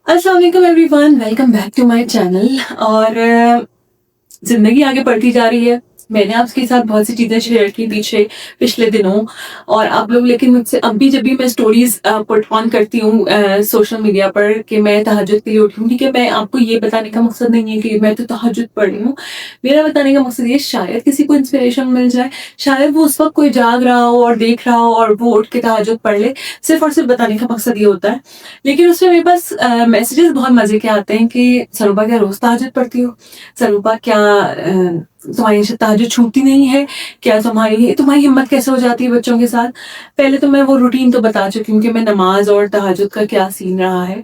अस्सलाम वालेकुम everyone, welcome back to my channel. और ज़िंदगी आगे बढ़ती जा रही है। मैंने आपके साथ बहुत सी चीज़ें शेयर की पिछले दिनों, और आप लोग लेकिन मुझसे अभी जब भी मैं स्टोरीज पुट ऑन करती हूँ सोशल मीडिया पर कि मैं तहज्जुद के लिए उठी हूँ, ठीक है, मैं आपको ये बताने का मकसद नहीं है कि मैं तो तहज्जुद पढ़ रही हूँ। मेरा बताने का मकसद ये, शायद किसी को इंस्पिरेशन मिल जाए, शायद वो उस वक्त कोई जाग रहा हो और देख रहा हो और वो उठ के तहज्जुद पढ़ ले। सिर्फ और सिर्फ बताने का मकसद ये होता है। लेकिन उसमें मेरे पास मैसेजेस बहुत मजे के आते हैं कि सरूबा क्या रोज तहज्जुद पढ़ती हो? सरूबा क्या तुम्हारी तहज्जुद छूटती नहीं है? क्या तुम्हारी हिम्मत कैसे हो जाती है बच्चों के साथ? पहले तो मैं वो रूटीन तो बता चुकी हूँ कि मैं नमाज और तहज्जुद का क्या सीन रहा है।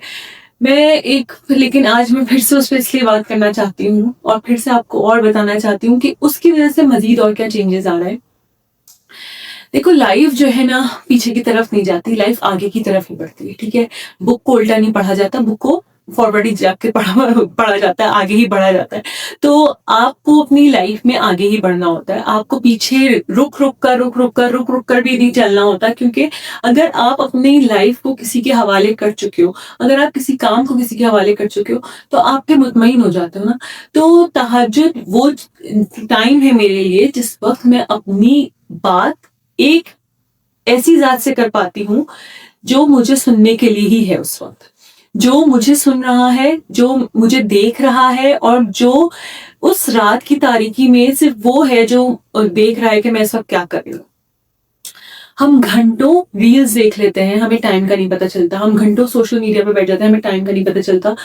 लेकिन आज मैं फिर से उस पर इसलिए बात करना चाहती हूँ और फिर से आपको और बताना चाहती हूँ कि उसकी वजह से मजीद और क्या चेंजेस आ रहे हैं। देखो, लाइफ जो है ना, पीछे की तरफ नहीं जाती, लाइफ आगे की तरफ ही बढ़ती है, ठीक है। बुक को उल्टा नहीं पढ़ा जाता, बुक को फॉरवर्ड ही जाके पढ़ा जाता है, आगे ही बढ़ा जाता है। तो आपको अपनी लाइफ में आगे ही बढ़ना होता है, आपको पीछे रुक कर भी नहीं चलना होता, क्योंकि अगर आप अपनी लाइफ को किसी के हवाले कर चुके हो, अगर आप किसी काम को किसी के हवाले कर चुके हो, तो आप फिर मुतमईन हो जाते हो ना। तो तहज्जुद वो टाइम है मेरे लिए जिस वक्त मैं अपनी बात एक ऐसी जात से कर पाती हूँ जो मुझे सुनने के लिए ही है, उस वक्त जो मुझे सुन रहा है, जो मुझे देख रहा है, और जो उस रात की तारीकी में सिर्फ वो है जो देख रहा है कि मैं इस वक्त क्या कर रही हूँ। हम घंटों रील्स देख लेते हैं, हमें टाइम का नहीं पता चलता। हम घंटों सोशल मीडिया पर बैठ जाते हैं, हमें टाइम का नहीं पता चलता।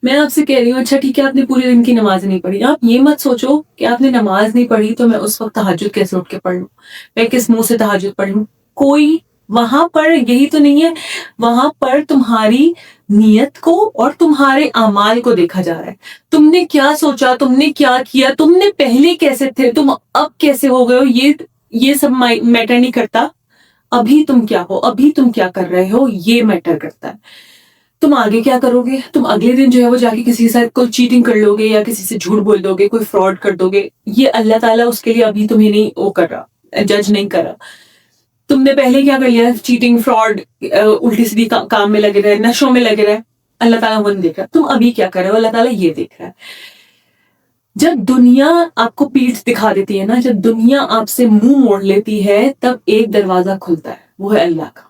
मैं आपसे कह रही हूँ, अच्छा ठीक है, आपने पूरे दिन की नमाज नहीं पढ़ी, आप ये मत सोचो कि आपने नमाज नहीं पढ़ी तो मैं उस वक्त तहज्जुद कैसे उठ के पढ़ लूँ, मैं किस मुंह से तहज्जुद पढ़ लूँ। कोई वहां पर यही तो नहीं है, वहां पर तुम्हारी नियत को और तुम्हारे अमाल को देखा जा रहा है। तुमने क्या सोचा, तुमने क्या किया, तुमने पहले कैसे थे, तुम अब कैसे हो गए हो, ये सब मैटर नहीं करता। अभी तुम क्या हो, अभी तुम क्या कर रहे हो, ये मैटर करता है। तुम आगे क्या करोगे, तुम अगले दिन जो है वो जाके किसी के साथ कोई चीटिंग कर लोगे या किसी से झूठ बोल दोगे, कोई फ्रॉड कर दोगे, ये अल्लाह ताला उसके लिए अभी तुम्हें नहीं वो कर रहा, जज नहीं कर रहा। तुमने पहले क्या कर लिया, चीटिंग, फ्रॉड, उल्टी सीधी काम में लगे रहे, नशों में लगे रहे, अल्लाह ताला वो नहीं देख रहा। तुम अभी क्या कर रहे हो, अल्लाह ताला ये देख रहा है। जब दुनिया आपको पीठ दिखा देती है ना, जब दुनिया आपसे मुंह मोड़ लेती है, तब एक दरवाजा खुलता है, वो है अल्लाह का।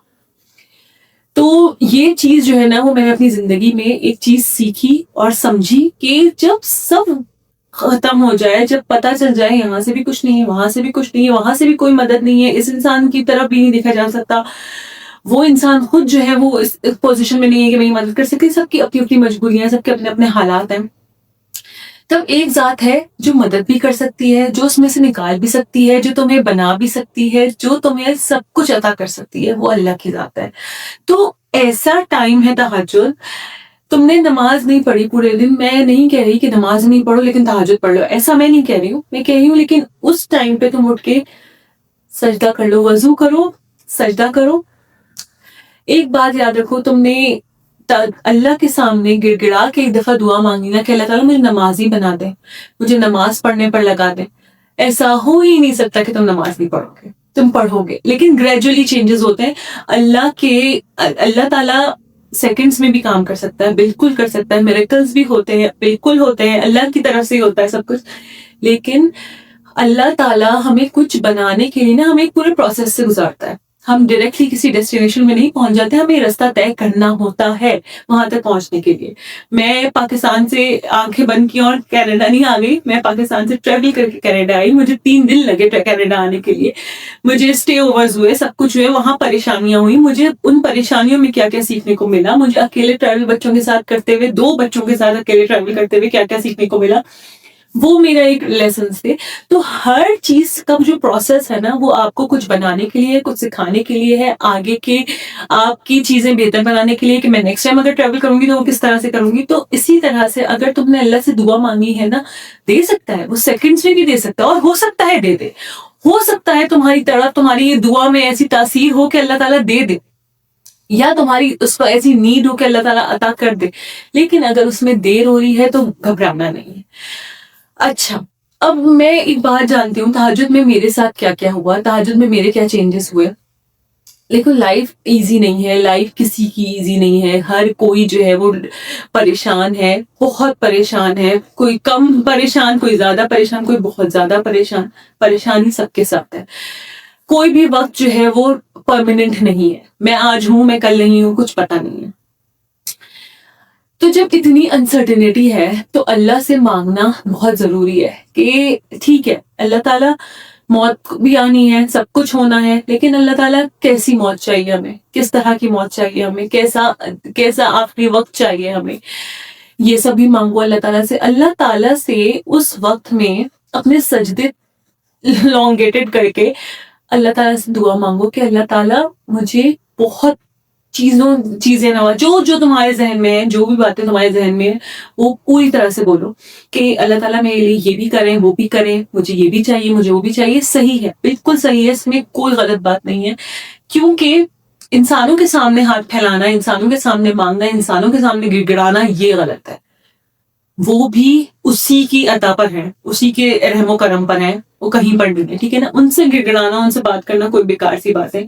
तो ये चीज जो है ना, वो मैंने अपनी जिंदगी में एक चीज सीखी और समझी कि जब सब खत्म हो जाए, जब पता चल जाए यहाँ से भी कुछ नहीं है, वहां से भी कुछ नहीं है, वहां से भी कोई मदद नहीं है, इस इंसान की तरफ भी नहीं देखा जा सकता, वो इंसान खुद जो है वो इस पोजीशन में नहीं है कि मेरी मदद कर सके, सबकी अपनी अपनी मजबूरियां, सबके अपने अपने हालात हैं। तब एक जात है जो मदद भी कर सकती है, जो उसमें से निकाल भी सकती है, जो तुम्हें बना भी सकती है, जो तुम्हें सब कुछ अता कर सकती है, वो अल्लाह की जात है। तो ऐसा टाइम है तहज्जुद। तुमने नमाज नहीं पढ़ी पूरे दिन, मैं नहीं कह रही कि नमाज नहीं पढ़ो लेकिन तहज्जुद पढ़ लो, ऐसा मैं नहीं कह रही हूँ। मैं कह रही हूँ लेकिन उस टाइम पे तुम उठ के सजदा कर लो, वजू करो, सजदा करो। एक बात याद रखो, तुमने अल्लाह के सामने गिड़गिड़ा के एक दफा दुआ मांगी ना कि अल्लाह ताला मुझे नमाजी बना दे, मुझे नमाज पढ़ने पर लगा दे, ऐसा हो ही नहीं सकता कि तुम नमाज नहीं पढ़ोगे। तुम पढ़ोगे, लेकिन ग्रेजुअली चेंजेस होते हैं। अल्लाह ताला सेकंड्स में भी काम कर सकता है, बिल्कुल कर सकता है। मिरेकल्स भी होते हैं, बिल्कुल होते हैं, अल्लाह की तरफ से ही होता है सब कुछ। लेकिन अल्लाह ताला हमें कुछ बनाने के लिए ना, हमें एक पूरे प्रोसेस से गुजारता है। हम डायरेक्टली किसी डेस्टिनेशन में नहीं पहुंच जाते, हमें रास्ता तय करना होता है वहां तक पहुंचने के लिए। मैं पाकिस्तान से आंखें बंद की और कनाडा नहीं आ गई, मैं पाकिस्तान से ट्रेवल करके कनाडा आई। मुझे 3 दिन लगे कनाडा आने के लिए, मुझे स्टे ओवर्स हुए, सब कुछ हुए, वहां परेशानियां हुई। मुझे उन परेशानियों में क्या क्या सीखने को मिला, मुझे अकेले ट्रैवल बच्चों के साथ करते हुए, 2 बच्चों के साथ अकेले ट्रैवल करते हुए क्या क्या सीखने को मिला, वो मेरा एक लेसन थे। तो हर चीज का जो प्रोसेस है ना, वो आपको कुछ बनाने के लिए, कुछ सिखाने के लिए है, आगे के आपकी चीजें बेहतर बनाने के लिए कि मैं नेक्स्ट टाइम अगर ट्रैवल करूंगी तो वो किस तरह से करूंगी। तो इसी तरह से अगर तुमने अल्लाह से दुआ मांगी है ना, दे सकता है, वो सेकंड्स में भी दे सकता है, और हो सकता है दे दे, हो सकता है तुम्हारी तरफ, तुम्हारी ये दुआ में ऐसी तासीर हो कि अल्लाह ताला दे दे, या तुम्हारी उस पर ऐसी नीड हो कि अल्लाह ताला अता कर दे। लेकिन अगर उसमें देर हो रही है तो घबराना नहीं है। अच्छा, अब मैं एक बात जानती हूँ, तहज्जुद में मेरे साथ क्या क्या हुआ, तहज्जुद में मेरे क्या चेंजेस हुए। देखो लाइफ इजी नहीं है, लाइफ किसी की इजी नहीं है, हर कोई जो है वो परेशान है, बहुत परेशान है, कोई कम परेशान, कोई ज्यादा परेशान, कोई बहुत ज्यादा परेशान, परेशानी सबके साथ है। कोई भी वक्त जो है वो परमानेंट नहीं है, मैं आज हूं मैं कल नहीं हूं, कुछ पता नहीं है। तो जब इतनी अनसर्टेनिटी है तो अल्लाह से मांगना बहुत जरूरी है कि ठीक है अल्लाह ताला मौत भी आनी है, सब कुछ होना है, लेकिन अल्लाह ताला कैसी मौत चाहिए हमें, किस तरह की मौत चाहिए हमें, कैसा कैसा आखिरी वक्त चाहिए हमें, ये सब भी मांगो अल्लाह ताला से। अल्लाह ताला से उस वक्त में अपने सजदे लॉन्गेटेड करके अल्लाह ताला से दुआ मांगो कि अल्लाह ताला मुझे बहुत चीजें नवा जो जो तुम्हारे जहन में है, जो भी बातें तुम्हारे जहन में है, वो पूरी तरह से बोलो कि अल्लाह ताला मेरे लिए ये भी करें, वो भी करें, मुझे ये भी चाहिए, मुझे वो भी चाहिए। सही है, बिल्कुल सही है, इसमें कोई गलत बात नहीं है। क्योंकि इंसानों के सामने हाथ फैलाना, इंसानों के सामने मांगना, इंसानों के सामने गिड़गिड़ाना, ये गलत है। वो भी उसी की अता पर है, उसी के रहमो करम पर है, वो कहीं पर नहीं है, ठीक है ना। उनसे गिड़गिड़ाना, उनसे बात करना कोई बेकार सी बात है।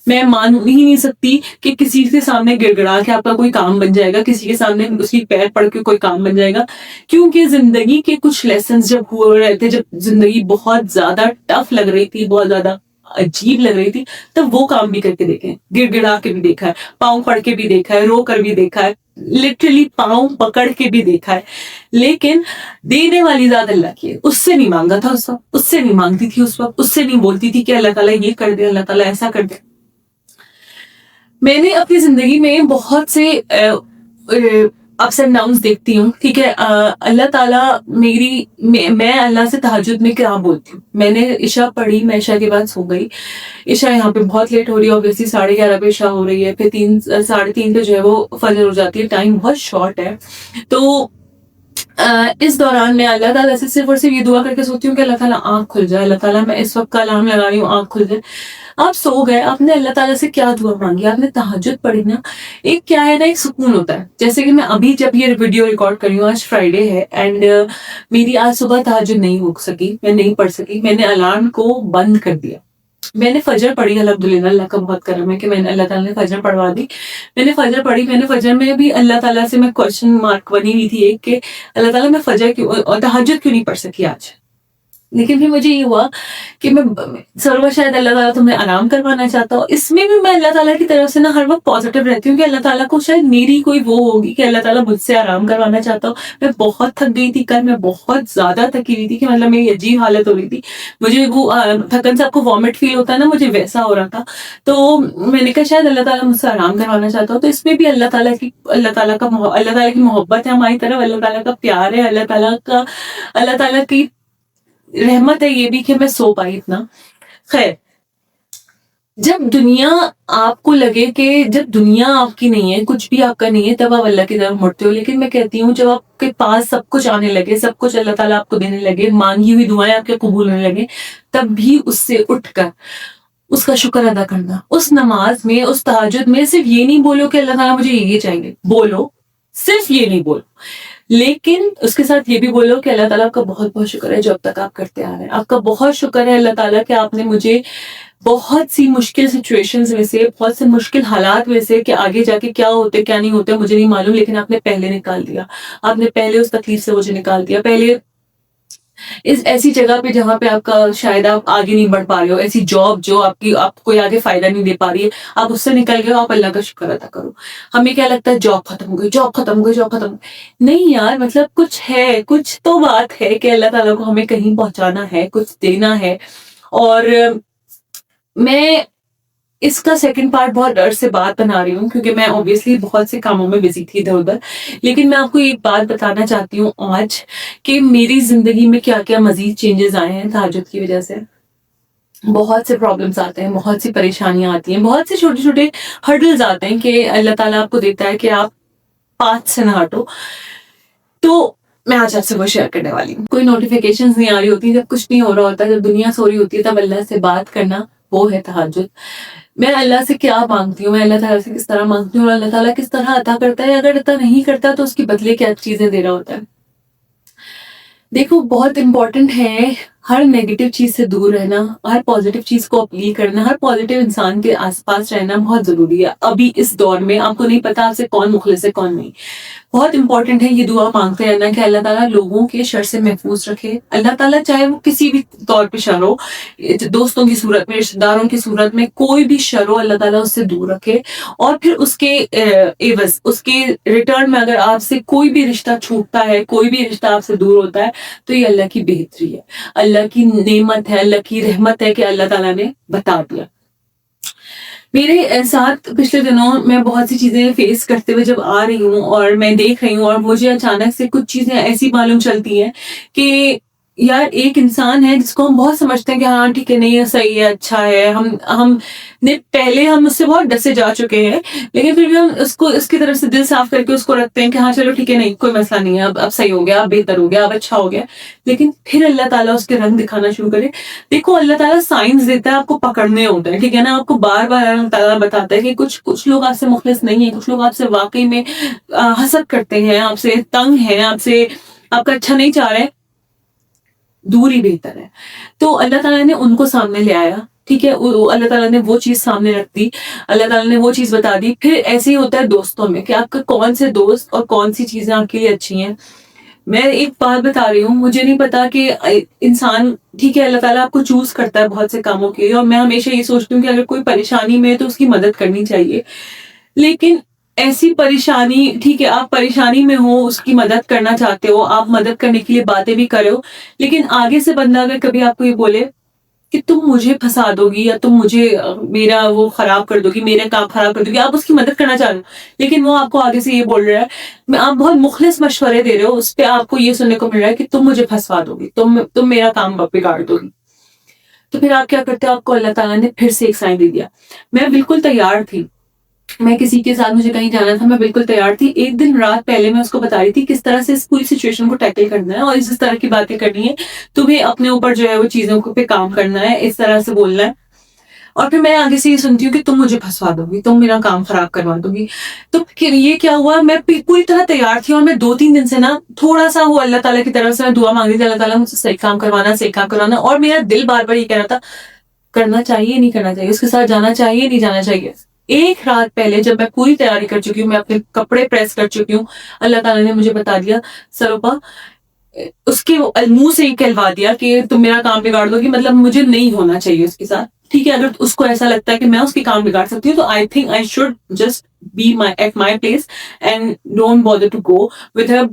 मैं मान ही नहीं सकती कि किसी के सामने गिड़गिड़ा के आपका कोई काम बन जाएगा, किसी के सामने उसकी पैर पड़ के कोई काम बन जाएगा। क्योंकि जिंदगी के कुछ लेसन जब हुए रहे थे, जब जिंदगी बहुत ज्यादा टफ लग रही थी, बहुत ज्यादा अजीब लग रही थी, तब वो काम भी करके देखे, गिड़गिड़ा के भी देखा है, पाँव पड़ के भी देखा है, रो कर भी देखा है, लिटरली पाँव पकड़ के भी देखा है। लेकिन देने वाली जात अल्लाह की है, उससे नहीं मांगा था उस वक्त, उससे नहीं मांगती थी उस वक्त, उससे नहीं बोलती थी कि अल्लाह ताला ये कर दे, अल्लाह ताला ऐसा कर दे। मैंने अपनी जिंदगी में बहुत से अप्स एंड डाउन्स देखती हूँ, ठीक है। अल्लाह ताला मैं अल्लाह से तहज्जुद में क्या बोलती हूँ। मैंने इशा पढ़ी, मैं इशा के बाद सो गई। इशा यहाँ पे बहुत लेट हो रही है, ऑब्वियसली 11:30 पे इशा हो रही है, फिर 3 साढ़े 3 पे जो है वो फजर हो जाती है, टाइम बहुत शॉर्ट है। तो इस दौरान मैं अल्लाह ताला से सिर्फ और सिर्फ ये दुआ करके सोती हूँ कि अल्लाह ताला आँख खुल जाए, अल्लाह ताला मैं इस वक्त का अलार्म लगा रही हूँ, आँख खुल जाए। आप सो गए, आपने अल्लाह ताला से क्या दुआ मांगी, आपने तहज्जुद पढ़ी ना, एक क्या है ना, एक सुकून होता है। जैसे कि मैं अभी जब ये वीडियो रिकॉर्ड कर रही हूँ, आज फ्राइडे है एंड मेरी आज सुबह तहज्जुद नहीं हो सकी, मैं नहीं पढ़ सकी, मैंने अलार्म को बंद कर दिया। मैंने फजर पढ़ी, अल्हम्दुलिल्लाह, अल्लाह का बहुत करम है कि मैंने अल्लाह ताला ने फजर पढ़वा दी। मैंने फजर पढ़ी, मैंने फजर में भी अल्लाह ताला से मैं क्वेश्चन मार्क बनी हुई थी एक कि अल्लाह ताला मैं फजर क्यों और तहज्जुद क्यों नहीं पढ़ सकी आज। लेकिन फिर मुझे ये हुआ कि मैं सर्वा शायद अल्लाह ताला तुम्हें आराम करवाना चाहता हूँ। इसमें भी मैं अल्लाह ताला की तरफ से ना हर वक्त पॉजिटिव रहती हूँ कि अल्लाह ताला को शायद मेरी कोई वो होगी कि अल्लाह ताला मुझसे आराम करवाना चाहता हूँ। मैं बहुत थक गई थी कल, मैं बहुत ज्यादा थकी हुई थी कि मतलब मेरी अजीब हालत हो रही थी। मुझे वो थकन से आपको वॉमिट फील होता है ना, मुझे वैसा हो रहा था। तो मैंने कहा शायद अल्लाह ताला मुझसे आराम करवाना चाहता हूँ। तो इसमें भी अल्लाह ताला की मोहब्बत है हमारी तरफ, अल्लाह ताला का प्यार है, अल्लाह ताला की रहमत है ये भी कि मैं सो पाई इतना। खैर, जब दुनिया आपको लगे कि जब दुनिया आपकी नहीं है, कुछ भी आपका नहीं है, तब आप अल्लाह की तरफ मुड़ते हो। लेकिन मैं कहती हूँ जब आपके पास सब कुछ आने लगे, सब कुछ अल्लाह ताला आपको देने लगे, मांगी हुई दुआएं आपके कबूल होने लगे, तब भी उससे उठकर उसका शुक्र अदा करना। उस नमाज में, उस तहज्जुद में सिर्फ ये नहीं बोलो कि अल्लाह ताला मुझे ये चाहिए, बोलो, सिर्फ ये नहीं बोलो, लेकिन उसके साथ ये भी बोलो कि अल्लाह ताला आपका बहुत बहुत शुक्र है जो अब तक आप करते आ रहे हैं। आपका बहुत शुक्र है अल्लाह ताला कि आपने मुझे बहुत सी मुश्किल सिचुएशंस में से, बहुत से मुश्किल हालात में से, कि आगे जाके क्या होते क्या नहीं होते मुझे नहीं मालूम, लेकिन आपने पहले निकाल दिया, आपने पहले उस तकलीफ से मुझे निकाल दिया, पहले इस ऐसी जगह पे जहाँ पे आपका शायद आप आगे नहीं बढ़ पा रहे हो, ऐसी जॉब जो आपको कोई आगे फायदा नहीं दे पा रही है, आप उससे निकल गए हो, आप अल्लाह का शुक्र अदा करो। हमें क्या लगता है जॉब खत्म हो गई, जॉब खत्म हो गई, जॉब खत्म। नहीं यार, मतलब कुछ है, कुछ तो बात है कि अल्लाह ताला को हमें कहीं पहुंचाना है, कुछ देना है। और मैं इसका सेकंड पार्ट बहुत डर से बात बना रही हूँ क्योंकि मैं ऑब्वियसली बहुत से कामों में बिजी थी इधर उधर। लेकिन मैं आपको एक बात बताना चाहती हूँ आज कि मेरी जिंदगी में क्या क्या मजीद चेंजेस आए हैं तहज्जुद की वजह से। बहुत से प्रॉब्लम्स आते हैं, बहुत सी परेशानियां आती हैं, बहुत से छोटे छोटे हर्डल्स आते हैं कि अल्लाह ताला आपको देता है कि आप पाथ से ना हटो। तो मैं आज आपसे वो शेयर करने वाली हूँ। कोई नोटिफिकेशंस नहीं आ रही होती, जब कुछ नहीं हो रहा होता, जब दुनिया सो रही होती है, तब अल्लाह से बात करना, वो है तहज्जुद। मैं अल्लाह से क्या मांगती हूँ, मैं अल्लाह ताला से किस तरह मांगती हूँ और अल्लाह ताला किस तरह अता करता है। अगर अता नहीं करता तो उसके बदले क्या चीजें दे रहा होता है। देखो बहुत इंपॉर्टेंट है हर नेगेटिव चीज से दूर रहना, हर पॉजिटिव चीज को अपील करना, हर पॉजिटिव इंसान के आसपास रहना बहुत जरूरी है अभी इस दौर में। आपको नहीं पता आपसे कौन मुखलिस है कौन नहीं। बहुत इंपॉर्टेंट है ये दुआ मांगते रहना कि अल्लाह ताला लोगों के शर से महफूज रखे। अल्लाह ताला चाहे वो किसी भी तौर पे शर हो, दोस्तों की सूरत में, रिश्तेदारों की सूरत में, कोई भी शर हो, अल्लाह ताला उससे दूर रखे। और फिर उसके एवज, उसके रिटर्न में अगर आपसे कोई भी रिश्ता छूटता है, कोई भी रिश्ता आपसे दूर होता है, तो ये अल्लाह की बेहतरी है, अल्लाह की नेमत है, अल्लाह की रहमत है कि अल्लाह ताला ने बता दिया। मेरे साथ पिछले दिनों मैं बहुत सी चीजें फेस करते हुए जब आ रही हूँ और मैं देख रही हूँ, और मुझे अचानक से कुछ चीजें ऐसी मालूम चलती हैं कि यार एक इंसान है जिसको हम बहुत समझते हैं कि हाँ ठीक है, नहीं है, सही है, अच्छा है, हम ने पहले हम उससे बहुत डसे जा चुके हैं, लेकिन फिर भी हम उसको उसकी तरफ से दिल साफ करके उसको रखते हैं कि हाँ चलो ठीक है, नहीं कोई मसला नहीं है, अब सही हो गया, अब बेहतर हो गया, अब अच्छा हो गया। लेकिन फिर अल्लाह ताला उसके रंग दिखाना शुरू करे। देखो अल्लाह ताला साइंस देता है, आपको पकड़ने होते हैं, ठीक है ना। आपको बार बार अल्लाह ताला बताता है कि कुछ लोग आपसे मुखलिस नहीं है, कुछ लोग आपसे वाकई में हसद करते हैं, आपसे तंग हैं, आपसे आपका अच्छा नहीं चाह रहे, दूर ही बेहतर है। तो अल्लाह ताला ने उनको सामने ले आया, ठीक है, अल्लाह ताला ने वो चीज सामने रख दी, अल्लाह ताला ने वो चीज बता दी। फिर ऐसे ही होता है दोस्तों में कि आपका कौन से दोस्त और कौन सी चीजें आपके लिए अच्छी हैं। मैं एक बात बता रही हूँ, मुझे नहीं पता कि इंसान, ठीक है, अल्लाह ताला आपको चूज करता है बहुत से कामों के लिए, और मैं हमेशा ये सोचती हूँ कि अगर कोई परेशानी में है तो उसकी मदद करनी चाहिए। लेकिन ऐसी परेशानी, ठीक है, आप परेशानी में हो, उसकी मदद करना चाहते हो, आप मदद करने के लिए बातें भी कर रहे हो, लेकिन आगे से बंदा अगर कभी आपको ये बोले कि तुम मुझे फंसा दोगी या तुम मुझे मेरा वो खराब कर दोगी, मेरे काम खराब कर दोगी, आप उसकी मदद करना चाह रहे हो, लेकिन वो आपको आगे से ये बोल रहा है, मैं आप बहुत मुखलिस मशवरे दे रहे हो, उस पर आपको ये सुनने को मिल रहा है कि तुम मुझे फंसवा दोगी, तुम मेरा काम बिगाड़ दोगी। तो फिर आप क्या करते हो, आपको अल्लाह ताला ने फिर से एक साइन दे दिया। मैं बिल्कुल तैयार थी, मैं किसी के साथ, मुझे कहीं जाना था, मैं बिल्कुल तैयार थी। एक दिन रात पहले मैं उसको बता रही थी किस तरह से इस पूरी सिचुएशन को टैकल करना है और इस तरह की बातें करनी है, तुम्हें अपने ऊपर जो है वो चीजों पे काम करना है, इस तरह से बोलना है। और फिर मैं आगे से ये सुनती हूँ कि तुम मुझे फंसवा दोगी, तुम मेरा काम खराब करवा दोगी। तो फिर ये क्या हुआ, मैं पूरी तरह तैयार थी और मैं 2-3 दिन से ना थोड़ा सा वो अल्लाह ताला की तरफ से मैं दुआ मांग रही थी, अल्लाह ताला मुझसे सही काम करवाना, सही काम करवाना। और मेरा दिल बार बार ये कह रहा था करना चाहिए नहीं करना चाहिए, उसके साथ जाना चाहिए नहीं जाना चाहिए। एक रात पहले जब मैं पूरी तैयारी कर चुकी हूँ, मैं अपने कपड़े प्रेस कर चुकी हूँ, अल्लाह ताला ने मुझे बता दिया, सरोपा, उसके मुंह से ही कहलवा दिया कि तुम मेरा काम बिगाड़ दोगी, मतलब मुझे नहीं होना चाहिए उसके साथ। ठीक है, अगर उसको ऐसा लगता है कि मैं उसके काम बिगाड़ सकती हूँ, तो I think I should just be at my place and don't bother to go with her,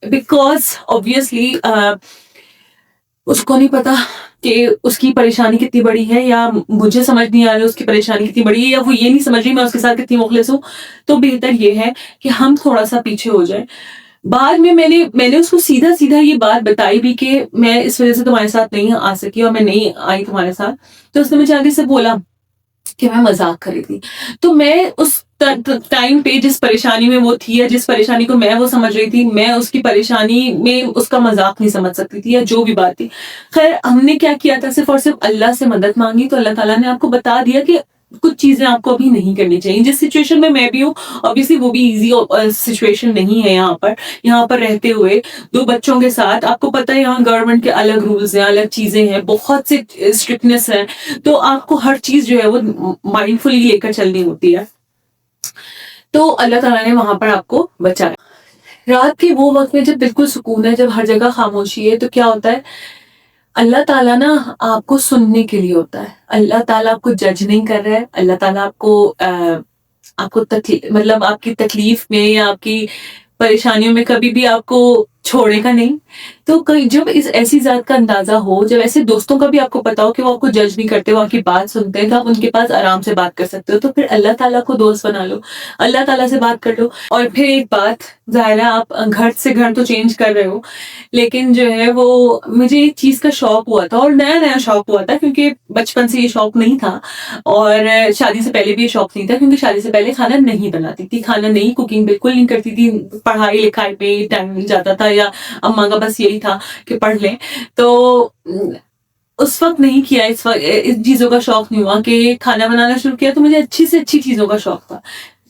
because obviously उसको नहीं पता कि उसकी परेशानी कितनी बड़ी है, या मुझे समझ नहीं आ रही उसकी परेशानी कितनी बड़ी है, या वो ये नहीं समझ रही मैं उसके साथ कितनी मुखलिस हूँ। तो बेहतर ये है कि हम थोड़ा सा पीछे हो जाए। बाद में मैंने उसको सीधा सीधा ये बात बताई भी कि मैं इस वजह से तुम्हारे साथ नहीं आ सकी और मैं नहीं आई तुम्हारे साथ। तो उसने मुझे आगे से बोला कि मैं मजाक कर रही थी। तो मैं उस टाइम पे जिस परेशानी में वो थी, या जिस परेशानी को मैं वो समझ रही थी, मैं उसकी परेशानी में उसका मजाक नहीं समझ सकती थी, या जो भी बात थी। खैर हमने क्या किया था, सिर्फ और सिर्फ अल्लाह से मदद मांगी, तो अल्लाह ताला ने आपको बता दिया कि कुछ चीजें आपको अभी नहीं करनी चाहिए। जिस सिचुएशन में मैं भी हूँ, ऑब्वियसली वो भी इजी सिचुएशन नहीं है। यहाँ पर रहते हुए 2 बच्चों के साथ, आपको पता है यहाँ गवर्नमेंट के अलग रूल्स हैं, अलग चीजें हैं, बहुत से स्ट्रिक्टनेस है, तो आपको हर चीज जो है वो माइंडफुली लेकर चलनी होती है। तो अल्लाह ताला ने वहां पर आपको बचाया। रात के वो वक्त में जब बिल्कुल सुकून है, जब हर जगह खामोशी है, तो क्या होता है, अल्लाह ताला ना आपको सुनने के लिए होता है। अल्लाह ताला आपको जज नहीं कर रहा है, अल्लाह ताला आपको मतलब आपकी तकलीफ में या आपकी परेशानियों में कभी भी आपको छोड़ेगा नहीं। तो कहीं जब इस ऐसी जात का अंदाजा हो, जब ऐसे दोस्तों का भी आपको पता हो कि वो आपको जज नहीं करते, वो आपकी बात सुनते हैं, तो आप उनके पास आराम से बात कर सकते हो। तो फिर अल्लाह ताला को दोस्त बना लो, अल्लाह ताला से बात कर लो। और फिर एक बात, जाहिर है आप घर से घर तो चेंज कर रहे हो, लेकिन जो है वो मुझे एक चीज का शौक हुआ था, और नया नया शौक हुआ था, क्योंकि बचपन से ये शौक नहीं था और शादी से पहले भी ये शौक नहीं था, क्योंकि शादी से पहले खाना नहीं बनाती थी, खाना नहीं, कुकिंग बिल्कुल नहीं करती थी, पढ़ाई लिखाई पे टाइम नहीं जाता था, या अम्मा का बस यही था कि पढ़ लें। तो उस वक्त नहीं किया, इस वक्त इस चीजों का शौक नहीं हुआ कि खाना बनाना शुरू किया तो मुझे अच्छी से अच्छी चीजों का शौक था,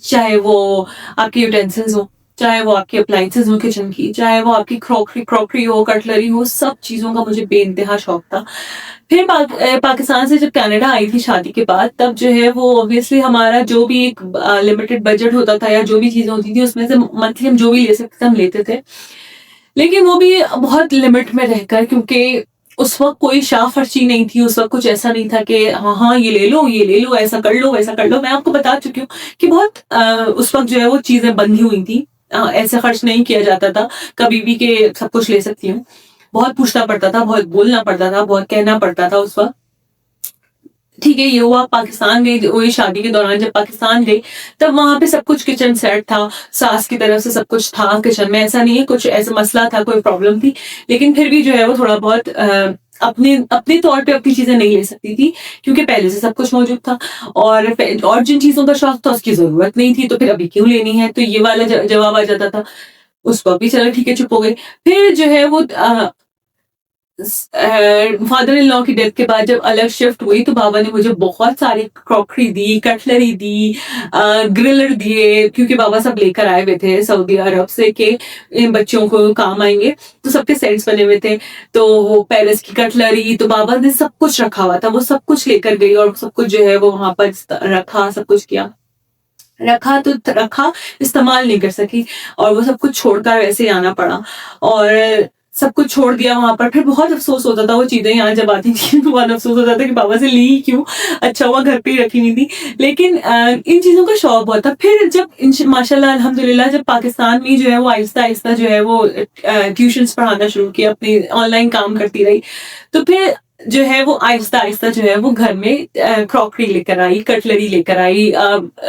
चाहे वो आपके यूटेंसिल्स हो, चाहे वो आपकी अप्लायंसेस हो किचन की, चाहे वो आपकी क्रॉकरी हो, कटलरी हो, सब चीज़ों का मुझे बेइंतहा शौक था। फिर पाकिस्तान से जब कनाडा आई थी शादी के बाद, तब जो है वो ऑब्वियसली हमारा जो भी एक लिमिटेड बजट होता था या जो भी चीज़ें होती थी उसमें से मंथली हम जो भी ले सकते थे हम लेते थे। लेकिन वो भी बहुत लिमिट में रहकर, क्योंकि उस वक़्त कोई शाह फर्शी नहीं थी, उस वक़्त कुछ ऐसा नहीं था कि हाँ, ये ले लो, ऐसा कर लो, वैसा कर लो। मैं आपको बता चुकी हूँ कि बहुत उस वक़्त जो है वो चीज़ें बंधी हुई थी। ऐसे खर्च नहीं किया जाता था कभी भी कि सब कुछ ले सकती हूँ। बहुत पूछना पड़ता था, बहुत बोलना पड़ता था, बहुत कहना पड़ता था उस वक़्त। ठीक है, ये हुआ पाकिस्तान गई, वही शादी के दौरान जब पाकिस्तान गई, तब वहाँ पे सब कुछ किचन सेट था, सास की तरफ से सब कुछ था किचन में, ऐसा नहीं है कुछ ऐसा मसला था, कोई प्रॉब्लम थी। लेकिन फिर भी जो है वो थोड़ा बहुत अपने अपने तौर पे अपनी चीज़ें नहीं ले सकती थी, क्योंकि पहले से सब कुछ मौजूद था और जिन चीज़ों का शौक था उसकी ज़रूरत नहीं थी, तो फिर अभी क्यों लेनी है? तो ये वाला जवाब आ जाता था। उस वक़्त भी चलो ठीक है, चुप हो गई। फिर जो है वो फादर इन लॉ की डेथ के बाद जब अलग शिफ्ट हुई तो बाबा ने मुझे बहुत सारी क्रॉकरी दी, कटलरी दी, ग्रिलर दिए, क्योंकि बाबा सब लेकर आए हुए थे सऊदी अरब से कि इन बच्चों को काम आएंगे, तो सबके सेट्स बने हुए थे। तो वो पेरिस की कटलरी, तो बाबा ने सब कुछ रखा हुआ था, वो सब कुछ लेकर गई और सब कुछ जो है वो वहां पर रखा, सब कुछ किया। रखा, इस्तेमाल नहीं कर सकी और वो सब कुछ छोड़कर वैसे ही आना पड़ा और सब कुछ छोड़ दिया वहां पर। फिर बहुत अफसोस होता था वो चीजें यहाँ जब आती थी तो बहुत अफसोस होता था कि बाबा से ली क्यों, अच्छा हुआ घर पे ही रखी नहीं थी। लेकिन इन चीजों का शौक बहुत था। फिर जब माशाल्लाह अल्हम्दुलिल्लाह जब पाकिस्तान में जो है वो आहिस्ता आहिस्ता जो है वो ट्यूशंस पढ़ाना शुरू किया, अपनी ऑनलाइन काम करती रही, तो फिर जो है वो आहिस्ता आहिस्ता जो है वो घर में क्रॉकरी लेकर आई, कटलरी लेकर आई,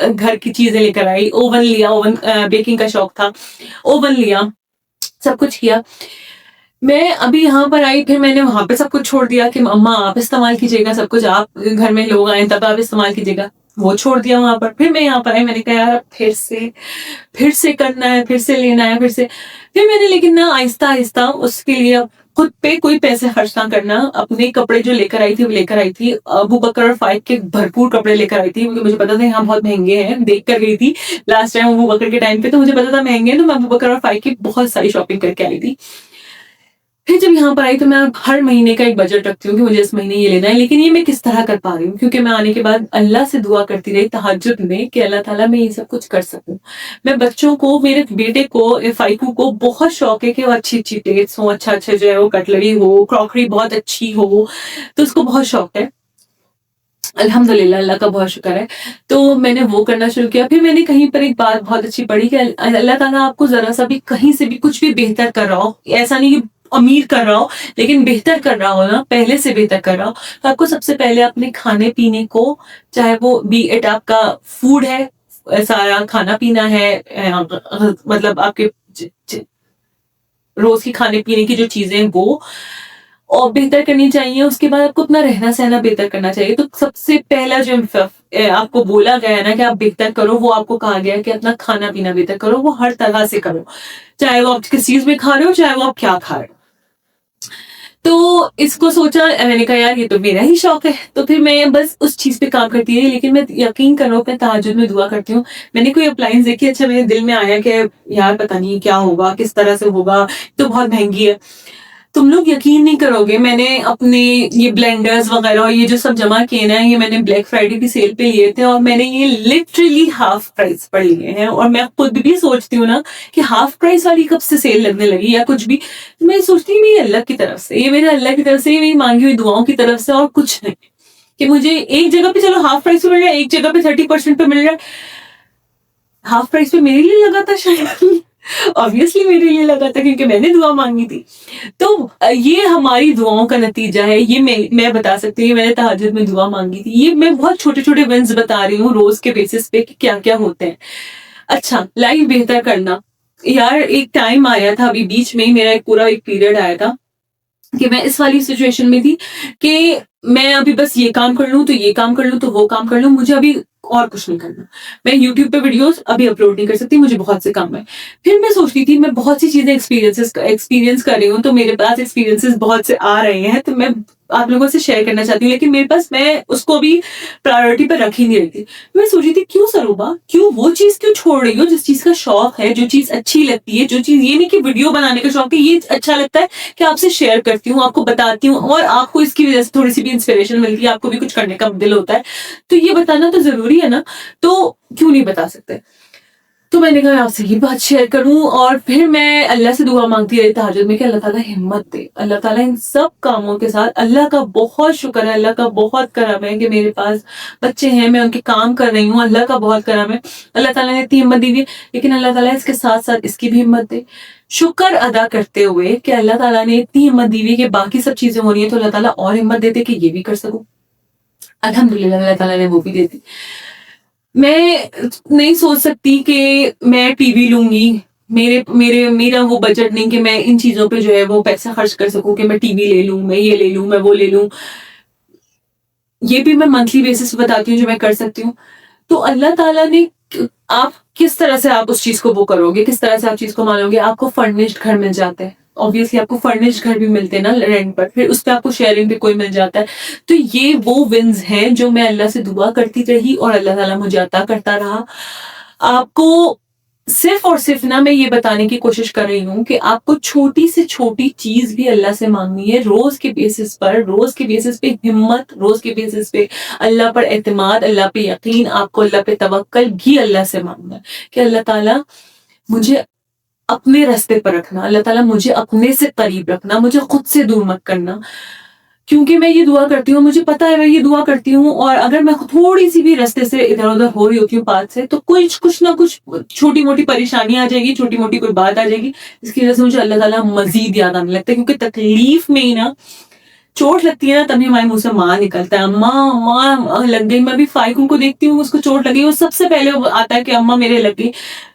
घर की चीजें लेकर आई, ओवन लिया, ओवन बेकिंग का शौक था, ओवन लिया, सब कुछ किया। मैं अभी यहाँ पर आई, फिर मैंने वहां पे सब कुछ छोड़ दिया कि अम्मा आप इस्तेमाल कीजिएगा सब कुछ, आप घर में लोग आए तब आप इस्तेमाल कीजिएगा, वो छोड़ दिया वहां पर। फिर मैं यहाँ पर आई, मैंने कहा यार फिर से करना है, फिर से लेना है, फिर मैंने लेकिन ना आहिस्ता आहिस्ता उसके लिए खुद पे कोई पैसे खर्च ना करना, अपने कपड़े जो लेकर आई थी वो लेकर आई थी। अबू बकर और फाइक के भरपूर कपड़े लेकर आई थी, क्योंकि मुझे पता था यहाँ बहुत महंगे हैं, देख कर गई थी लास्ट टाइम अबू बकर के टाइम पे, तो मुझे पता था महंगे हैं, तो मैं अबू बकर और फाइक की बहुत सारी शॉपिंग करके आई थी। फिर जब यहाँ पर आई तो मैं हर महीने का एक बजट रखती हूँ कि मुझे इस महीने ये लेना है, लेकिन ये मैं किस तरह कर पा रही हूँ, क्योंकि मैं आने के बाद अल्लाह से दुआ करती रही तहज्जुद में कि अल्लाह ताला मैं ये सब कुछ कर सकूं। मैं बच्चों को, मेरे बेटे को, फाइकू को बहुत शौक है कि वो अच्छी अच्छी प्लेट्स हो, अच्छा अच्छा जो है वो कटलरी हो, क्रॉकरी बहुत अच्छी हो, तो उसको बहुत शौक है। अल्हम्दुलिल्लाह, अल्लाह का बहुत शुक्र है। तो मैंने वो करना शुरू किया। फिर मैंने कहीं पर एक बात बहुत अच्छी पढ़ी कि अल्लाह ताला आपको ज़रा सा भी कहीं से भी कुछ भी बेहतर कर रहा हो, ऐसा नहीं कि अमीर कर रहा हो, लेकिन बेहतर कर रहा हो ना, पहले से बेहतर कर रहा हो, तो आपको सबसे पहले अपने खाने-पीने को, चाहे वो बी इट आपका फूड है, सारा खाना-पीना है, मतलब आपके ज ज रोज़ की खाने-पीने की जो चीज़ें हैं वो और बेहतर करनी चाहिए। उसके बाद आपको अपना रहना-सहना बेहतर करना चाहिए। तो सबसे पहला जो आपको बोला गया है ना कि आप बेहतर करो, वो आपको कहा गया है कि अपना खाना-पीना बेहतर करो, वो हर तरह से करो। चाहे वो आप किस चीज़ में खा रहे हो, चाहे वो आप क्या खा रहे हो। तो इसको सोचा, मैंने कहा यार ये तो मेरा ही शौक है, तो फिर मैं बस उस चीज़ पे काम करती रही। लेकिन मैं यकीन करो मैं तहज्जुद में दुआ करती हूँ। मैंने कोई अप्लायंस देखी, अच्छा मेरे दिल में आया कि यार पता नहीं क्या होगा, किस तरह से होगा, तो बहुत महँगी है। तुम लोग यकीन नहीं करोगे, मैंने अपने ये ब्लेंडर्स वगैरह ये जो सब जमा किए ना, ये मैंने ब्लैक फ्राइडे की सेल पे लिए थे और मैंने ये लिटरली हाफ प्राइस पर लिए हैं। और मैं खुद भी सोचती हूँ ना कि हाफ प्राइस वाली कब से सेल लगने लगी या कुछ भी, तो मैं सोचती हूँ ये अल्लाह की तरफ से, ये मेरे अल्लाह की तरफ से, ये मेरी मांगी हुई दुआओं की तरफ से और कुछ नहीं। कि मुझे एक जगह पे चलो हाफ प्राइस पे मिल रहा है, एक जगह पे 30% पे मिल रहा है। हाफ प्राइस पे मेरे लिए लगा था शायद ऑब्वियसली मेरे लिए लगा था, क्योंकि मैंने दुआ मांगी थी। तो ये हमारी दुआओं का नतीजा है। ये मैं बता सकती हूँ, ये मैंने तहज्जुद में दुआ मांगी थी। ये मैं बहुत छोटे-छोटे विन्स बता रही हूँ रोज़ के बेसिस पे कि क्या-क्या होते हैं। अच्छा, लाइफ बेहतर करना। यार एक टाइम आया था, अभी बीच में ही मेरा एक पूरा एक पीरियड आया था कि मैं इस वाली सिचुएशन में थी कि मैं अभी बस ये काम कर लूँ, तो ये काम कर लूँ, तो वो काम कर लूँ, मुझे अभी और कुछ नहीं करना। मैं यूट्यूब पे वीडियोस अभी अपलोड नहीं कर सकती, मुझे बहुत से काम है। फिर मैं सोचती थी मैं बहुत सी चीज़ें एक्सपीरियंस कर रही हूँ, तो मेरे पास एक्सपीरियंसेस बहुत से आ रहे हैं, तो मैं आप लोगों से शेयर करना चाहती हूँ, लेकिन मेरे पास, मैं उसको भी प्रायोरिटी पर रख ही नहीं रही थी। मैं सोच रही थी क्यों सरूबा, क्यों वो चीज़ क्यों छोड़ रही हो जिस चीज़ का शौक है, जो चीज़ अच्छी लगती है, जो चीज़, ये नहीं कि वीडियो बनाने का शौक है, ये अच्छा लगता है कि आपसे शेयर करती हूँ, आपको बताती हूँ, और आपको इसकी वजह से थोड़ी सी भी इंस्पिरेशन मिलती है, आपको भी कुछ करने का दिल होता है, तो ये बताना तो ज़रूरी है ना, तो क्यों नहीं बता सकते। तो मैंने कहा आपसे ये बात शेयर करूं, और फिर मैं अल्लाह से दुआ मांगती रही तहज्जुद में कि अल्लाह ताला हिम्मत दे, अल्लाह ताला इन सब कामों के साथ, अल्लाह का बहुत शुक्र है, अल्लाह का बहुत करम है कि मेरे पास बच्चे हैं, मैं उनके काम कर रही हूँ, अल्लाह का बहुत करम है, अल्लाह ताला ने इतनी हिम्मत दी है, लेकिन अल्लाह ताला इसके साथ साथ इसकी भी हिम्मत दे। शुक्र अदा करते हुए कि अल्लाह ताला ने इतनी हिम्मत दी है कि बाकी सब चीजें हो रही है, तो अल्लाह ताला और हिम्मत देते कि ये भी कर सकूं। अल्हम्दुलिल्लाह अल्लाह ताला ने वो भी दे दी। मैं नहीं सोच सकती कि मैं टीवी लूंगी, मेरा वो बजट नहीं कि मैं इन चीजों पे जो है वो पैसा खर्च कर सकूं, कि मैं टीवी ले लूं, मैं ये ले लूं, मैं वो ले लूं। ये भी मैं मंथली बेसिस पे बताती हूँ जो मैं कर सकती हूँ। तो अल्लाह ताला ने, आप किस तरह से आप उस चीज को वो करोगे, किस तरह से आप चीज को मानोगे। आपको फर्निश्ड घर मिल जाता है, ऑब्वियसली आपको फर्निश्ड घर भी मिलते हैं ना रेंट पर, फिर उस पर आपको शेयरिंग पे कोई मिल जाता है। तो ये वो विन्स हैं जो मैं अल्लाह से दुआ करती रही और अल्लाह ताला मुझे अता करता रहा। आपको सिर्फ और सिर्फ ना मैं ये बताने की कोशिश कर रही हूँ कि आपको छोटी से छोटी चीज भी अल्लाह से मांगनी है, रोज के बेसिस पर, रोज के बेसिस पे हिम्मत, रोज के बेसिस पे अल्लाह पर एतमाद, अल्लाह पे यकीन, आपको अल्लाह पे तवक्कल भी अल्लाह से मांगना है कि अल्लाह ताला मुझे अपने रास्ते पर रखना, अल्लाह ताला मुझे अपने से करीब रखना, मुझे खुद से दूर मत करना। क्योंकि मैं ये दुआ करती हूँ, मुझे पता है मैं ये दुआ करती हूँ, और अगर मैं थोड़ी सी भी रास्ते से इधर उधर हो रही होती हूँ पाथ से, तो कुछ ना कुछ छोटी मोटी परेशानी आ जाएगी, छोटी मोटी कोई बात आ जाएगी, इसकी वजह से मुझे अल्लाह ताला मजीद याद आने लगता है। क्योंकि तकलीफ में ही ना चोट लगती है ना, तभी हमारे मुंह से माँ निकलता है, अम्मा अम्मा लग गई। मैं भी फाइक को देखती हूँ, उसको चोट लगी, वो सबसे पहले आता है कि अम्मा मेरे लग गई।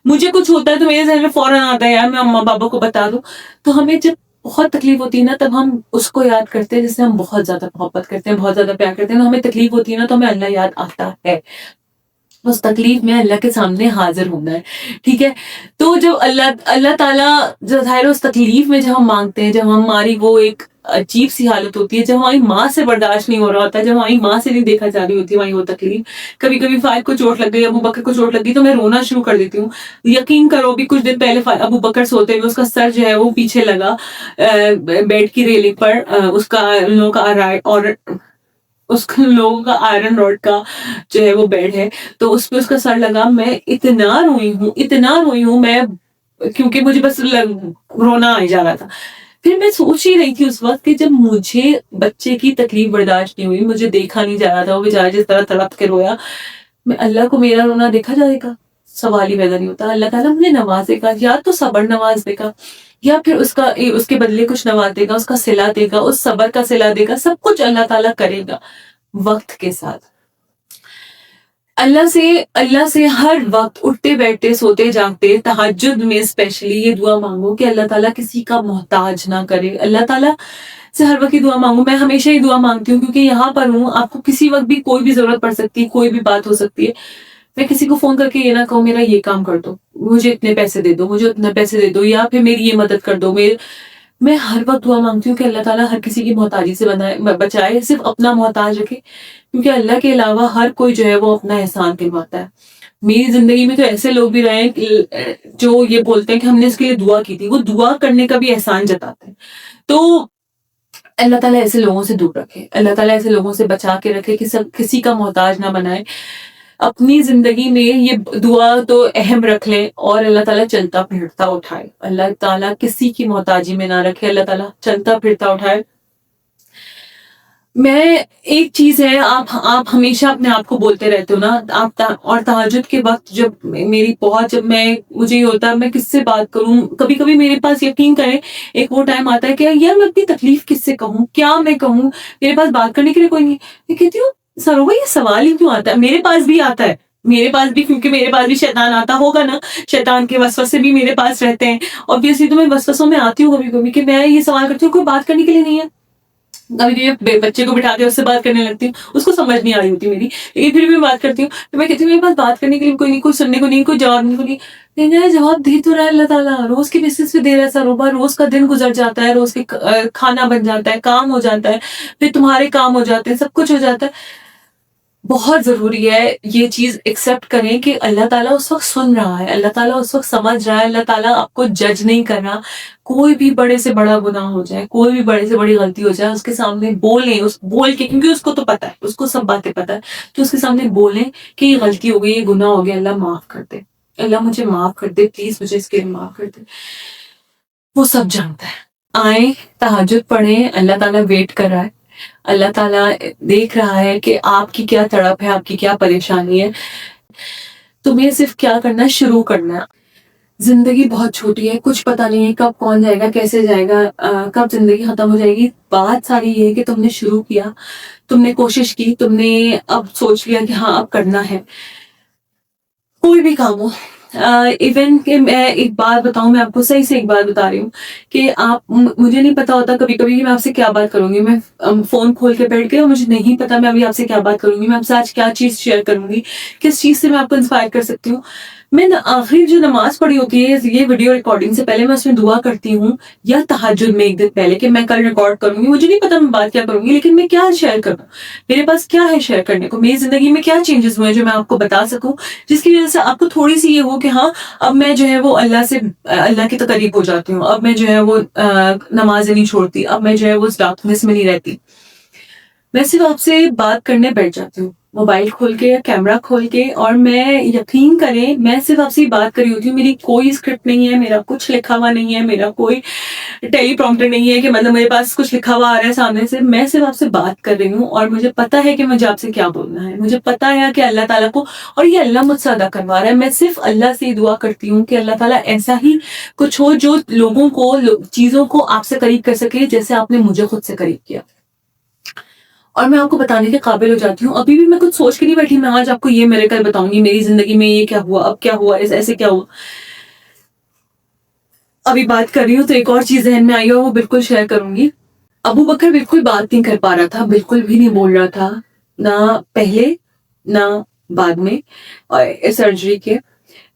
मुझे कुछ होता है तो मेरे जहन में फौरन आता है यार मैं अम्मा पापा को बता दूं। तो हमें जब बहुत तकलीफ होती है ना, तब हम उसको याद करते हैं जिससे हम बहुत ज्यादा मोहब्बत करते हैं, बहुत ज्यादा प्यार करते हैं। तो हमें तकलीफ होती है ना, तो हमें अल्लाह याद आता है। उस तकलीफ में अल्लाह के सामने हाजिर होना है, ठीक है। तो जब अल्लाह ताला, जो जाहिर उस तकलीफ में जब हम मांगते हैं, जब हमारी वो एक अजीब सी हालत होती है, जब हमारी माँ से बर्दाश्त नहीं हो रहा होता, जब हमारी माँ से नहीं देखा जा रही होती हमारी वो तकलीफ। कभी कभी फाइक को चोट लग गई, अबू बकर को चोट लगी, तो मैं रोना शुरू कर देती हूँ। यकीन करो, भी कुछ दिन पहले अबू बकर सोते हुए उसका सर जो है वो पीछे लगा बेड की रेलिंग पर, उसका लोगों का, और उस लोगों का आयरन रॉड का जो है वो बेड है, तो उस पे उसका सर लगा। मैं इतना रोई हूँ मैं, क्योंकि मुझे बस रोना आ जा रहा था। फिर मैं सोच ही रही थी उस वक्त कि जब मुझे बच्चे की तकलीफ बर्दाश्त नहीं हुई, मुझे देखा नहीं जा रहा था, वो बेचारा जिस तरह तड़प के रोया, मैं अल्लाह को मेरा रोना देखा जाएगा, सवाल ही पैदा नहीं होता। अल्लाह ताला मुझे नवाजेगा, या तो सब्र नवाज देगा, या फिर उसके बदले कुछ नवाज देगा, उसका सिला देगा, उस सब्र का सिला देगा। सब कुछ अल्लाह ताला करेगा वक्त के साथ। अल्लाह से हर वक्त उठते बैठते सोते जागते तहज्जुद में स्पेशली ये दुआ मांगो कि अल्लाह ताला किसी का मोहताज ना करे। अल्लाह ताला से हर वक्त ये दुआ मांगो। मैं हमेशा ही दुआ मांगती हूँ क्योंकि यहाँ पर हूँ, आपको किसी वक्त भी कोई भी जरूरत पड़ सकती है, कोई भी बात हो सकती है। मैं किसी को फोन करके ये ना कहूँ मेरा ये काम कर दो, मुझे इतने पैसे दे दो, मुझे उतने पैसे दे दो, या फिर मेरी ये मदद कर दो। मैं हर वक्त दुआ मांगती हूँ कि अल्लाह ताला हर किसी की मोहताजी से बचाए, सिर्फ अपना मोहताज रखे, क्योंकि अल्लाह के अलावा हर कोई जो है वो अपना एहसान गिनवाता है। मेरी जिंदगी में तो ऐसे लोग भी रहे हैं जो ये बोलते हैं कि हमने इसके लिए दुआ की थी, वो दुआ करने का भी एहसान जताते हैं। तो अल्लाह ताला ऐसे लोगों से दूर रखे, अल्लाह ताला ऐसे लोगों से बचा के रखे कि सब किसी का मोहताज ना बनाए। अपनी जिंदगी में ये दुआ तो अहम रख लें, और अल्लाह ताला चलता फिरता उठाए। अल्लाह ताला किसी की मोहताजी में ना रखे, अल्लाह ताला चलता फिरता उठाए। मैं एक चीज है, आप हमेशा अपने आप को बोलते रहते हो ना, और तहज्जुद के वक्त जब मेरी बहुत, जब मुझे ये होता है मैं किससे बात करूं, कभी कभी मेरे पास, यकीन करें, एक वो टाइम आता है कि यार मैं अपनी तकलीफ किससे कहूं, क्या मैं कहूं, मेरे पास बात करने के लिए कोई नहीं। मैं कहती हूँ सरोवर ये सवाल ही क्यों आता है, मेरे पास भी आता है, मेरे पास भी, क्योंकि मेरे पास भी शैतान आता होगा ना, शैतान के वसवसे भी मेरे पास रहते हैं। ऑब्वियसली तो मैं वसवसों में आती हूँ कभी कभी कि मैं ये सवाल करती हूँ कोई बात करने के लिए नहीं है, کبھی کبھی بچے کو بٹھا کے اس سے بات کرنے لگتی ہوں, اس کو سمجھ نہیں آ رہی ہوتی میری, لیکن پھر بھی میں بات کرتی ہوں. تو میں کہتی ہوں میرے پاس بات کرنے کے لیے کوئی نہیں, کوئی سننے کو نہیں, کوئی جواب نہیں, کوئی نہیں. جواب دے تو رہا ہے اللہ تعالیٰ, روز کے بیسس پہ دے رہا ہے سروبا, روز کا دن گزر جاتا ہے, روز کے کھانا بن جاتا ہے, کام ہو جاتا ہے, پھر تمہارے کام ہو جاتے ہیں, سب کچھ ہو جاتا ہے. بہت ضروری ہے یہ چیز ایکسیپٹ کریں کہ اللہ تعالیٰ اس وقت سن رہا ہے, اللہ تعالیٰ اس وقت سمجھ رہا ہے, اللہ تعالیٰ آپ کو جج نہیں کر رہا. کوئی بھی بڑے سے بڑا گناہ ہو جائے, کوئی بھی بڑے سے بڑی غلطی ہو جائے, اس کے سامنے بولیں, بول کے, کیونکہ اس کو تو پتا ہے, اس کو سب باتیں پتا ہے, تو اس کے سامنے بولیں کہ یہ غلطی ہو گئی, یہ گناہ ہو گیا, اللہ معاف کر دے, اللہ مجھے معاف کر دے, پلیز مجھے اس کے لیے معاف کر دے. وہ سب جانتا ہے. آئیں تہجد پڑھیں, اللہ تعالیٰ ویٹ کر رہا ہے, اللہ تعالیٰ دیکھ رہا ہے کہ آپ کی کیا تڑپ ہے, آپ کی کیا پریشانی ہے. تمہیں صرف کیا کرنا ہے, شروع کرنا ہے. زندگی بہت چھوٹی ہے, کچھ پتا نہیں ہے کب کون جائے گا, کیسے جائے گا, کب زندگی ختم ہو جائے گی. بات ساری یہ ہے کہ تم نے شروع کیا, تم نے کوشش کی, تم نے اب سوچ لیا کہ ہاں اب کرنا ہے. کوئی بھی کام ہو, ایون کہ میں ایک بات بتاؤں, میں آپ کو صحیح سے ایک بات بتا رہی ہوں کہ آپ, مجھے نہیں پتا ہوتا کبھی کبھی کہ میں آپ سے کیا بات کروں گی. میں فون کھول کے بیٹھ گئی اور مجھے نہیں پتا میں ابھی آپ سے کیا بات کروں گی, میں آپ سے آج کیا چیز شیئر کروں گی, کس چیز سے میں آپ کو انسپائر کر سکتی ہوں. میں آخری جو نماز پڑھی ہوتی ہے یہ ویڈیو ریکارڈنگ سے پہلے, میں اس میں دعا کرتی ہوں, یا تہجد میں ایک دن پہلے کہ میں کل ریکارڈ کروں گی. مجھے نہیں پتا میں بات کیا کروں گی, لیکن میں کیا شیئر کروں, میرے پاس کیا ہے شیئر کرنے کو, میری زندگی میں کیا چینجز ہوئے جو میں آپ کو بتا سکوں, جس کی وجہ سے آپ کو تھوڑی سی یہ ہو کہ ہاں اب میں جو ہے وہ اللہ کے قریب ہو جاتی ہوں, اب میں جو ہے وہ نمازیں نہیں چھوڑتی, اب میں جو ہے وہ اس ڈارکنیس میں نہیں رہتی. میں صرف آپ سے بات کرنے بیٹھ جاتی ہوں, موبائل کھول کے یا کیمرہ کھول کے, اور میں, یقین کریں, میں صرف آپ سے بات کر رہی ہوتی ہوں. میری کوئی اسکرپٹ نہیں ہے, میرا کچھ لکھا ہوا نہیں ہے, میرا کوئی ٹیلی پرومپٹر نہیں ہے کہ مطلب میرے پاس کچھ لکھا ہوا آ رہا ہے سامنے سے. میں صرف آپ سے بات کر رہی ہوں, اور مجھے پتا ہے کہ مجھے آپ سے کیا بولنا ہے, مجھے پتا ہے کہ اللہ تعالیٰ کو, اور یہ اللہ مجھ سے ادا کروا رہا ہے. میں صرف اللہ سے دعا کرتی ہوں کہ اللہ تعالیٰ ایسا ہی کچھ ہو جو لوگوں کو, چیزوں کو آپ سے قریب کر سکے جیسے آپ نے مجھے خود سے قریب کیا. اور میں آپ کو بتانے کے قابل ہو جاتی ہوں. ابھی بھی میں کچھ سوچ کے نہیں بیٹھی, میں آج آپ کو یہ میرے کل بتاؤں گی, میری زندگی میں یہ کیا ہوا, اب کیا ہوا, ایسے کیا ہوا. ابھی بات کر رہی ہوں تو ایک اور چیز ذہن میں آئی ہے, وہ بالکل شیئر کروں گی. ابو بکر بالکل بات نہیں کر پا رہا تھا, بالکل بھی نہیں بول رہا تھا, نہ پہلے نہ بعد میں, اور سرجری کے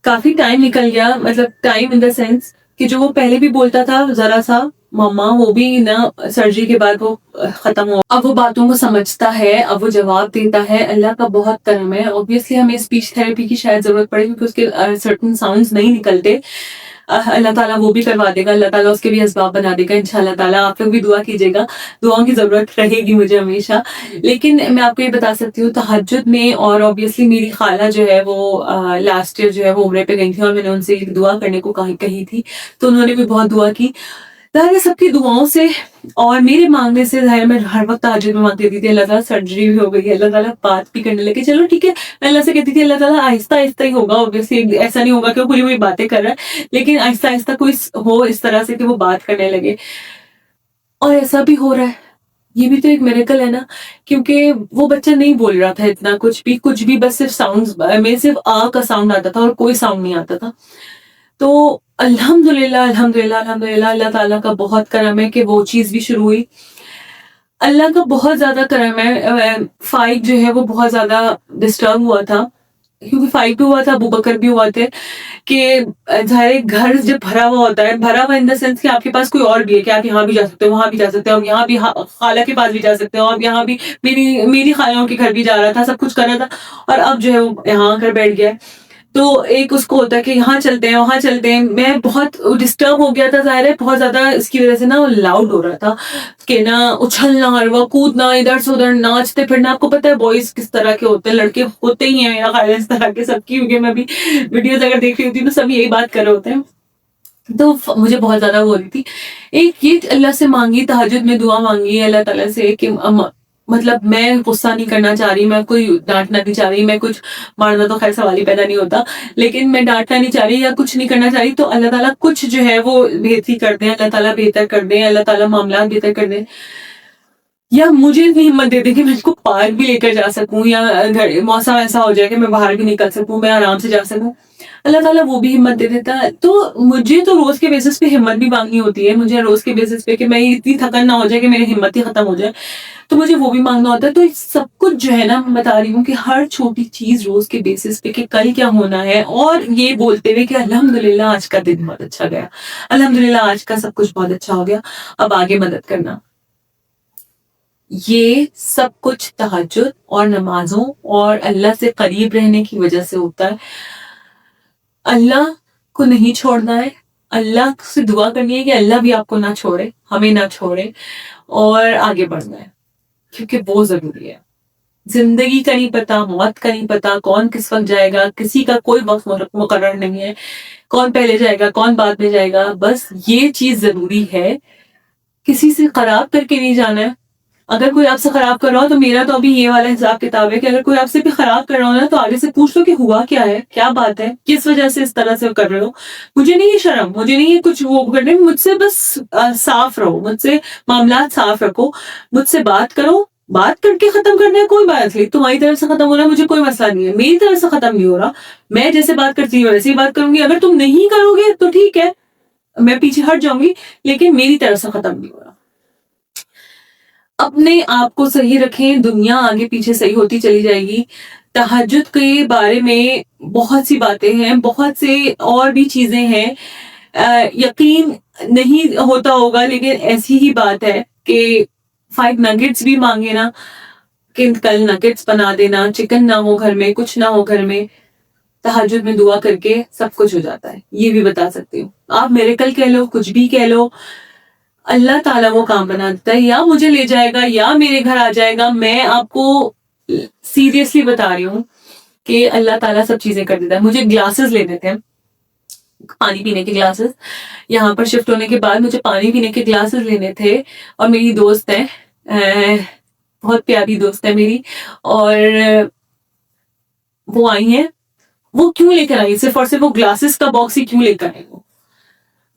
کافی ٹائم نکل گیا. مطلب ٹائم ان دا سینس کہ جو وہ پہلے بھی بولتا تھا ذرا سا ماما, وہ بھی نا سرجری کے بعد وہ ختم ہوا. اب وہ باتوں کو سمجھتا ہے, اب وہ جواب دیتا ہے. اللہ کا بہت کرم ہے. اوبویسلی ہمیں اسپیچ تھراپی کی شاید ضرورت پڑے کیونکہ اس کے سرٹن ساؤنڈز نہیں نکلتے. اللہ تعالیٰ وہ بھی کروا دے گا, اللہ تعالیٰ اس کے بھی اسباب بنا دے گا انشاءاللہ تعالیٰ. آپ لوگ بھی دعا کیجیے گا, دعاؤں کی ضرورت رہے گی مجھے ہمیشہ. لیکن میں آپ کو یہ بتا سکتی ہوں تہجد میں, اور اوبویسلی میری خالہ جو ہے وہ لاسٹ ایئر جو ہے وہ عمرے پہ گئی تھی, اور میں نے ان سے دعا کرنے کو کہی تھی, تو انہوں نے بھی بہت دعا کی. ظاہر سب کی دعاؤں سے اور میرے مانگنے سے ظاہر میں ہر وقت تہجد میں مانگتی تھی اللہ تعالیٰ سرجری بھی ہو گئی ہے, اللہ تعالیٰ بات بھی کرنے لگے, چلو ٹھیک ہے. میں اللہ سے کہتی تھی اللہ تعالیٰ آہستہ آہستہ ہی ہوگا, اوبویسلی ایسا نہیں ہوگا کہ وہ پوری پوری باتیں کر رہا ہے, لیکن آہستہ آہستہ کوئی ہو اس طرح سے کہ وہ بات کرنے لگے. اور ایسا بھی ہو رہا ہے, یہ بھی تو ایک میریکل ہے نا, کیونکہ وہ بچہ نہیں بول رہا تھا اتنا کچھ بھی, بس صرف ساؤنڈ میں صرف آ کا ساؤنڈ آتا تھا اور کوئی ساؤنڈ نہیں آتا تھا. تو الحمدللہ الحمدللہ الحمدللہ اللہ تعالیٰ کا بہت کرم ہے کہ وہ چیز بھی شروع ہوئی. اللہ کا بہت زیادہ کرم ہے. فائٹ جو ہے وہ بہت زیادہ ڈسٹرب ہوا تھا, کیونکہ فائٹ بھی ہوا تھا, ابو بکر بھی ہوا تھے, کہ ظاہر گھر جب بھرا ہوا ہوتا ہے, بھرا ہوا ان دا سینس کہ آپ کے پاس کوئی اور بھی ہے, کہ آپ یہاں بھی جا سکتے ہو, وہاں بھی جا سکتے ہو, یہاں بھی خالہ کے پاس بھی جا سکتے ہو, آپ یہاں بھی, میری خالوں کے گھر بھی جا رہا تھا, سب کچھ کر رہا تھا, اور اب جو ہے وہ یہاں آ کر بیٹھ گیا. تو ایک اس کو ہوتا ہے کہ یہاں چلتے ہیں وہاں چلتے ہیں. میں بہت ڈسٹرب ہو گیا تھا, ظاہر ہے بہت زیادہ اس کی وجہ سے نا لاؤڈ ہو رہا تھا, کہ نا اچھلنا, ہروا کودنا, ادھر سے ادھر ناچتے پھرنا. آپ کو پتا ہے بوائز کس طرح کے ہوتے ہیں, لڑکے ہوتے ہی ہیں یا خیر اس طرح کے سب کی, کیونکہ میں بھی ویڈیوز اگر دیکھ رہی ہوتی ہوں تو سب یہی بات کر رہے ہوتے ہیں. تو مجھے بہت زیادہ ہو رہی تھی. ایک یہ اللہ سے مانگی, تہجد میں دعا مانگی اللہ تعالیٰ سے کہ مطلب میں غصہ نہیں کرنا چاہ رہی, میں کوئی ڈانٹنا نہیں چاہ رہی, میں کچھ مارنا تو خیر سوال ہی پیدا نہیں ہوتا, لیکن میں ڈانٹنا نہیں چاہ رہی یا کچھ نہیں کرنا چاہ رہی. تو اللہ تعالیٰ کچھ جو ہے وہ بہتری کر دیں, اللہ تعالیٰ بہتر کر دیں, اللہ تعالیٰ معاملات بہتر کر دیں. یا مجھے اتنی ہمت دے دے کہ میں اس کو پارک بھی لے کر جا سکوں، یا موسم ایسا ہو جائے کہ میں باہر بھی نکل سکوں، میں آرام سے جا سکوں، اللہ تعالیٰ وہ بھی ہمت دے دیتا ہے. تو مجھے تو روز کے بیسس پہ ہمت بھی مانگنی ہوتی ہے، مجھے روز کے بیسس پہ کہ میں اتنی تھکن نہ ہو جائے کہ میری ہمت ہی ختم ہو جائے، تو مجھے وہ بھی مانگنا ہوتا ہے. تو سب کچھ جو ہے نا، میں بتا رہی ہوں کہ ہر چھوٹی چیز روز کے بیسس پہ کہ کل کیا ہونا ہے، اور یہ بولتے ہوئے کہ الحمدللہ آج کا دن بہت اچھا گیا، الحمدللہ آج کا سب کچھ بہت اچھا ہو گیا، اب آگے مدد کرنا. یہ سب کچھ تہجد اور نمازوں اور اللہ سے قریب رہنے کی وجہ سے ہوتا ہے. اللہ کو نہیں چھوڑنا ہے، اللہ سے دعا کرنی ہے کہ اللہ بھی آپ کو نہ چھوڑے، ہمیں نہ چھوڑے، اور آگے بڑھنا ہے، کیونکہ وہ ضروری ہے. زندگی کا نہیں پتا، موت کا نہیں پتا، کون کس وقت جائے گا، کسی کا کوئی وقت مقرر نہیں ہے، کون پہلے جائے گا کون بعد میں جائے گا. بس یہ چیز ضروری ہے، کسی سے خراب کر کے نہیں جانا ہے. اگر کوئی آپ سے خراب کر رہا ہو تو میرا تو ابھی یہ والا حساب کتاب ہے کہ اگر کوئی آپ سے بھی خراب کر رہا ہو نا، تو آگے سے پوچھ لو کہ ہوا کیا ہے، کیا بات ہے، کس وجہ سے اس طرح سے کر رہے ہو. مجھے نہیں ہے شرم، مجھے نہیں ہے کچھ وہ کرنے، مجھ سے بس صاف رہو، مجھ سے معاملات صاف رکھو، مجھ سے بات کرو، بات کر کے ختم کرنا ہے کوئی بات نہیں. تمہاری طرف سے ختم ہو رہا ہے مجھے کوئی مسئلہ نہیں ہے، میری طرف سے ختم نہیں ہو رہا، میں جیسے بات کرتی ہوں ویسے ہی بات کروں گی. اگر تم نہیں کرو گے تو ٹھیک ہے، میں پیچھے ہٹ جاؤں گی، لیکن میری طرف سے ختم نہیں ہو رہا. اپنے آپ کو صحیح رکھیں، دنیا آگے پیچھے صحیح ہوتی چلی جائے گی. تہجد کے بارے میں بہت سی باتیں ہیں، بہت سے اور بھی چیزیں ہیں. یقین نہیں ہوتا ہوگا، لیکن ایسی ہی بات ہے کہ 5 نگٹس بھی مانگے نا، کہ کل نگٹس بنا دینا، چکن نہ ہو گھر میں، کچھ نہ ہو گھر میں، تہجد میں دعا کر کے سب کچھ ہو جاتا ہے. یہ بھی بتا سکتی ہوں. آپ میریکل کہہ لو، کچھ بھی کہہ لو، اللہ تعالیٰ وہ کام بنا دیتا ہے، یا مجھے لے جائے گا یا میرے گھر آ جائے گا. میں آپ کو سیریسلی بتا رہی ہوں کہ اللہ تعالیٰ سب چیزیں کر دیتا ہے. مجھے گلاسز لینے تھے، پانی پینے کے گلاسز. یہاں پر شفٹ ہونے کے بعد مجھے پانی پینے کے گلاسز لینے تھے، اور میری دوست ہے، بہت پیاری دوست ہے میری، اور وہ آئی ہیں. وہ کیوں لے کر آئی؟ صرف اور صرف وہ گلاسز کا باکس ہی کیوں لے کر آئی؟ وہ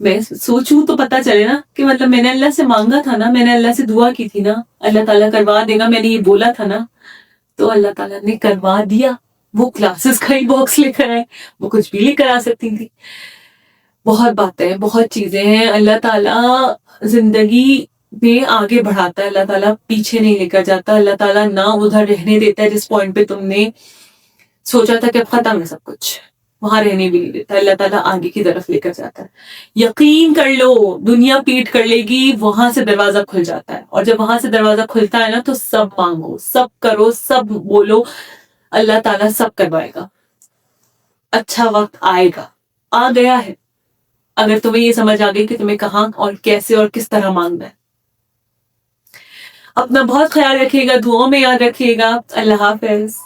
میں سوچوں تو پتا چلے نا کہ مطلب میں نے اللہ سے مانگا تھا نا، میں نے اللہ سے دعا کی تھی نا، اللہ تعالیٰ کروا دے گا، میں نے یہ بولا تھا نا، تو اللہ تعالیٰ نے کروا دیا. وہ کلاسز کا ہی باکس لے کر آئے، وہ کچھ بھی لے کر آ سکتی تھی. بہت باتیں ہیں، بہت چیزیں ہیں. اللہ تعالیٰ زندگی میں آگے بڑھاتا ہے، اللہ تعالیٰ پیچھے نہیں لے کر جاتا. اللہ تعالیٰ نہ ادھر رہنے دیتا ہے جس پوائنٹ پہ تم نے سوچا تھا کہ اب ختم ہے سب کچھ، وہاں رہنے بھی نہیں دیتا. اللہ تعالیٰ آگے کی طرف لے کر جاتا ہے. یقین کر لو، دنیا پیٹ کر لے گی، وہاں سے دروازہ کھل جاتا ہے. اور جب وہاں سے دروازہ کھلتا ہے نا، تو سب مانگو، سب کرو، سب بولو، اللہ تعالیٰ سب کروائے گا. اچھا وقت آئے گا، آ گیا ہے، اگر تمہیں یہ سمجھ آ گئی کہ تمہیں کہاں اور کیسے اور کس طرح مانگنا ہے. اپنا بہت خیال رکھیے گا، دعاؤں میں یاد رکھیے گا. اللہ حافظ.